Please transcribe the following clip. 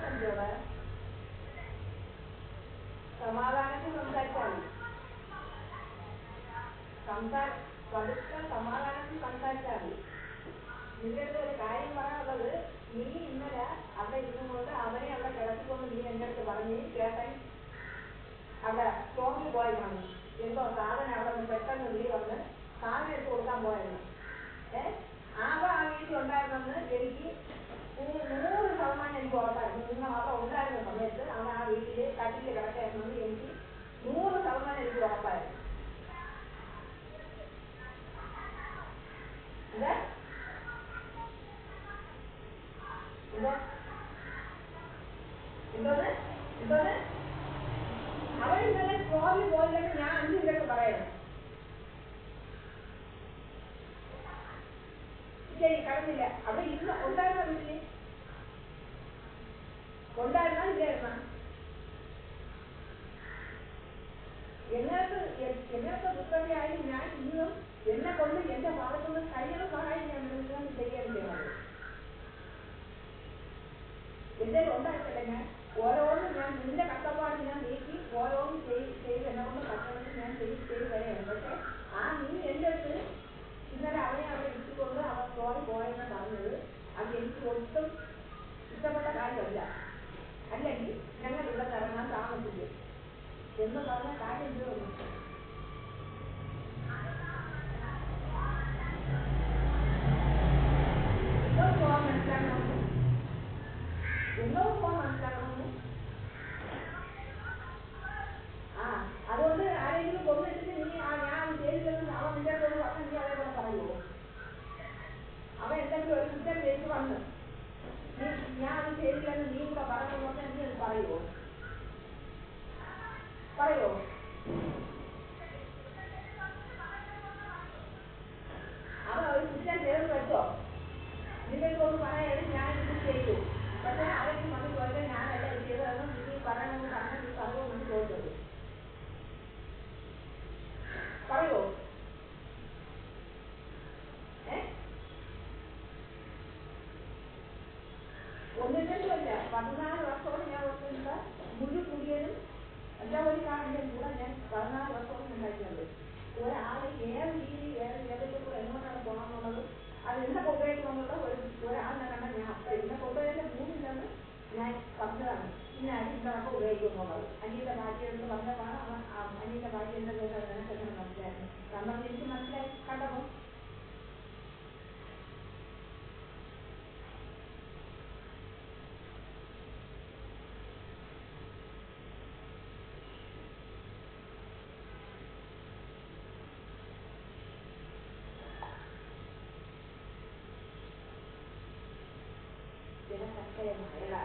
കുഴപ്പമില്ല. സമാധാനത്തിൽ സംസാരിച്ചാൽ പതുക്കെ സമാധാനത്തിൽ സംസാരിച്ചാൽ നിന്റെ അടുത്ത് ഒരു കാര്യം പറയാനുള്ളത്. നീ ഇന്നലെ അവിടെ ഇരുന്നുകൊണ്ട് അവനെ അവിടെ കിടത്തിക്കൊണ്ട് നീ എൻ്റെ അടുത്ത് പറഞ്ഞ് ചേട്ടൻ അവിടെ സ്റ്റോറിൽ പോയതാണ്. എന്തോ സാധനം അവിടെ നിന്ന് പെട്ടെന്ന് നീ വന്ന് സാധനം എടുത്ത് കൊടുക്കാൻ പോയിരുന്നു. അവ ആ വീട്ടിൽ ഉണ്ടായിരുന്നെന്ന് എനിക്ക് 100% എനിക്ക് ഉറപ്പായിരുന്നു. നിങ്ങൾ അവിടെ ഉണ്ടായിരുന്ന സമയത്ത് അവൻ ആ വീട്ടിൽ കട്ടിൽ കിടക്കായിരുന്നെന്ന് എനിക്ക് 100% എനിക്ക് ഉറപ്പായിരുന്നു. എന്തോന്ന് അവൻ ഇന്നലെ സ്റ്റോറിൽ പോയില്ലെന്ന് ഞാൻ 5 മിനിറ്റ് പറയുന്നു. ശരി, കടന്നില്ല. അവിടെ ഇരുന്ന് ഉണ്ടായിരുന്ന വീട്ടില് ഉണ്ടായിരുന്ന ഇല്ലായിരുന്ന എങ്ങനത്തെ ദുഃഖതയായി ഞാൻ ഇന്നും എന്നെ കൊണ്ട് എന്റെ ഭാഗത്തുനിന്ന് കഴിയുന്ന സഹായം ഞാൻ നിങ്ങൾക്ക് ചെയ്യാൻ ചെയ്യുന്നത്. എന്തെങ്കിലും ഉണ്ടായിട്ടല്ല ഞാൻ ഓരോന്നും ഞാൻ നിന്റെ കഷ്ടപ്പാട് ഞാൻ നീക്കി ഓരോന്നും ചെയ്ത് എന്നെ കൊണ്ട് പറ്റണമെങ്കിൽ ഞാൻ ചെയ്ത് വരെയാണ്. പക്ഷെ ആ നീ എൻ്റെ അടുത്ത് ഇന്നലെ അവനെ അവിടെ ഇട്ടുകൊണ്ട് അവൻ പോയെന്ന് പറഞ്ഞത് അത് എനിക്ക് ഒട്ടും ഇഷ്ടപ്പെട്ട കാര്യമല്ല. അല്ലെങ്കിൽ ഞങ്ങൾ ഇവിടെ ഇറങ്ങാൻ താമസിക്കും എന്ന് പറഞ്ഞ കാര്യം തീർന്നു. മനസ്സിലാക്കണമെന്ന് അതുകൊണ്ട് ആരെങ്കിലും കൊന്നിട്ട് നീ ഞാൻ ചെയ്തില്ലെന്ന് അവൻ നിന്റെ അടുത്ത് പറഞ്ഞാൽ നീ അതേപോലെ പറയുമോ? അവൻ എന്തെങ്കിലും ഒരു കുറ്റം ചെയ്ത് വന്ന് ഞാൻ അത് ചെയ്തില്ലെന്ന് നീ കൂടെ പറയണമെന്ന് പറഞ്ഞാൽ നീ അത് പറയുമോ? അവൻ ഒരു കുറ്റം ചെയ്ത് വെച്ചോ നിന്റെ ഒന്ന് പറയാതെ ഞാൻ ഇത് ചെയ്തു. പക്ഷെ ആരെങ്കിലും വന്ന് ചോദിച്ചാൽ ഞാനല്ല ഇത് ചെയ്തതെന്ന് നീ പറയണമെന്ന് പറഞ്ഞാൽ നീ പറയുമെന്ന് ചോദിച്ചത് പറയുമോ? ഒന്നിട്ടല്ല 14 വർഷത്തോടെ ഞാൻ ഓർക്കുന്നില്ല. മുഴു കുടിയനും എല്ലാ ഒരു കാറിന്റെ കൂടെ ഞാൻ 14 വർഷത്തോടെ ഞാൻ കഴിക്കുന്നത്. ഒരാളെ ഏത് രീതി ഏതെങ്കിലും എങ്ങോട്ടാണ് പോകണമെന്നുള്ളത് അത് എന്നൊക്കെ ഉപയോഗിക്കണമെന്നുള്ള ഒരാളിനെ കണ്ടാൽ ഞാൻ അപ്പം എന്നൊക്കെ ഉപയോഗിച്ച മൂന്നില്ലെന്ന് ഞാൻ പറഞ്ഞതാണ്. ഇന്ന അടിയിലൊക്കെ ഉപയോഗിക്കുന്നുള്ളത് അനിയന്റെ ഭാര്യയെന്ന് പറഞ്ഞതാണ്. അനിയന്റെ ഭാര്യ എന്റെ നിനക്കെങ്ങനെ മനസ്സിലായിരുന്നു? കാരണം എനിക്ക് മനസ്സിലായി കണ്ടപ്പോൾ mày là